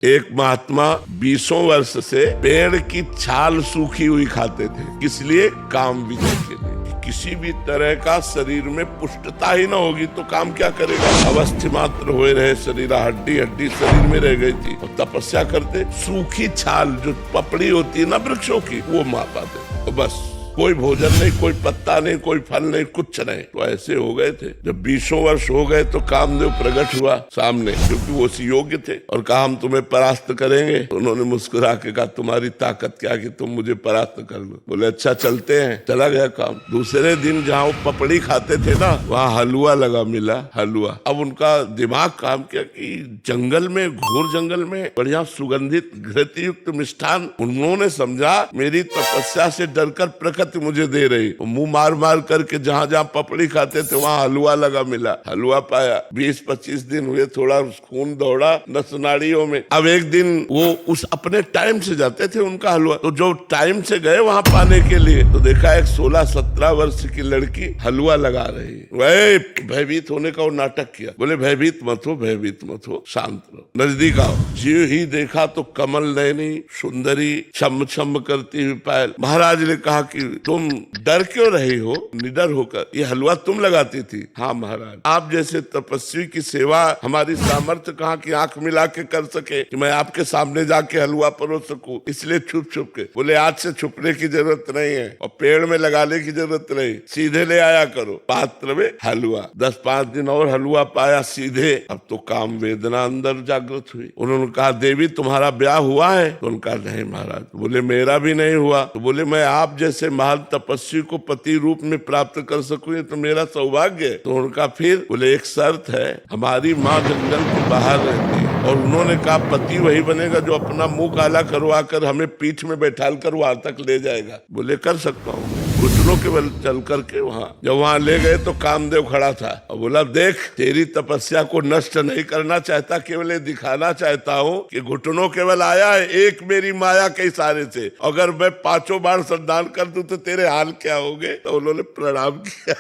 एक महात्मा 20 वर्ष से पेड़ की छाल सूखी हुई खाते थे, किस लिए? काम विजय के लिए। किसी भी तरह का शरीर में पुष्टता ही ना होगी तो काम क्या करेगा? अवस्थी मात्र हुए रहे शरीर, हड्डी हड्डी शरीर में रह गई थी और तपस्या करते। सूखी छाल जो पपड़ी होती है ना वृक्षों की, वो मार पाते, तो बस कोई भोजन नहीं, कोई पत्ता नहीं, कोई फल नहीं, कुछ नहीं। तो ऐसे हो गए थे। जब 20 वर्ष हो गए तो कामदेव प्रकट हुआ सामने, क्योंकि वो योग्य थे, और कहा हम तुम्हें परास्त करेंगे। तो उन्होंने मुस्कुरा के कहा तुम्हारी ताकत क्या कि तुम मुझे परास्त कर लो। बोले अच्छा चलते हैं। चला गया काम। दूसरे दिन जहाँ वो पपड़ी खाते थे ना, वहाँ हलवा लगा मिला, हलवा। अब उनका दिमाग काम किया कि जंगल में, घोर जंगल में बढ़िया सुगंधित घृत युक्त मिष्ठान, उन्होंने समझा मेरी तपस्या से डरकर प्रकट मुझे दे रही। मुंह मार मार करके जहां जहां पपड़ी खाते थे वहां हलवा लगा मिला, हलवा पाया। 20-25 दिन हुए, थोड़ा खून दौड़ा नस नाड़ियों में। अब एक दिन वो उस अपने टाइम से जाते थे उनका हलवा, तो जो टाइम से गए वहां पाने के लिए, तो देखा एक 16-17 वर्ष की लड़की हलवा लगा रही। वह भयभीत होने का वो नाटक किया। बोले भयभीत मत हो, भयभीत मत हो, शांत रहो, नजदीक आओ। जी ही देखा तो कमल नयनी सुंदरी छम छम करती हुई पायल। महाराज ने कहा कि तुम डर क्यों रही हो निडर होकर? ये हलवा तुम लगाती थी? हाँ महाराज, आप जैसे तपस्वी की सेवा हमारी सामर्थ्य कहाँ की आंख मिला के कर सके कि मैं आपके सामने जाके हलवा परोस सकूं, इसलिए छुप छुप के। बोले आज से छुपने की जरूरत नहीं है और पेड़ में लगाने की जरूरत नहीं, सीधे ले आया करो पात्र में हलवा। 10-5 दिन और हलवा पाया सीधे। अब तो काम वेदना अंदर जागृत हुई। उन्होंने कहा देवी तुम्हारा ब्याह हुआ है? तो उनका नहीं महाराज। बोले मेरा भी नहीं हुआ। तो बोले मैं आप जैसे महान तपस्वी को पति रूप में प्राप्त कर सकूं, तो मेरा सौभाग्य है। तो उनका फिर बोले एक शर्त है, हमारी माँ जंगल के बाहर रहती है, और उन्होंने कहा पति वही बनेगा जो अपना मुंह काला करवा कर हमें पीठ में बैठाल कर वहां तक ले जाएगा। बोले कर सकता हूँ, घुटनों के बल चल करके वहां। जब वहां ले गए तो कामदेव खड़ा था और बोला देख तेरी तपस्या को नष्ट नहीं करना चाहता, केवल ये दिखाना चाहता हूँ कि घुटनों केवल आया है एक मेरी माया के इशारे से। अगर मैं 5 बार संधान कर दूं तो तेरे हाल क्या होंगे? तो उन्होंने प्रणाम किया।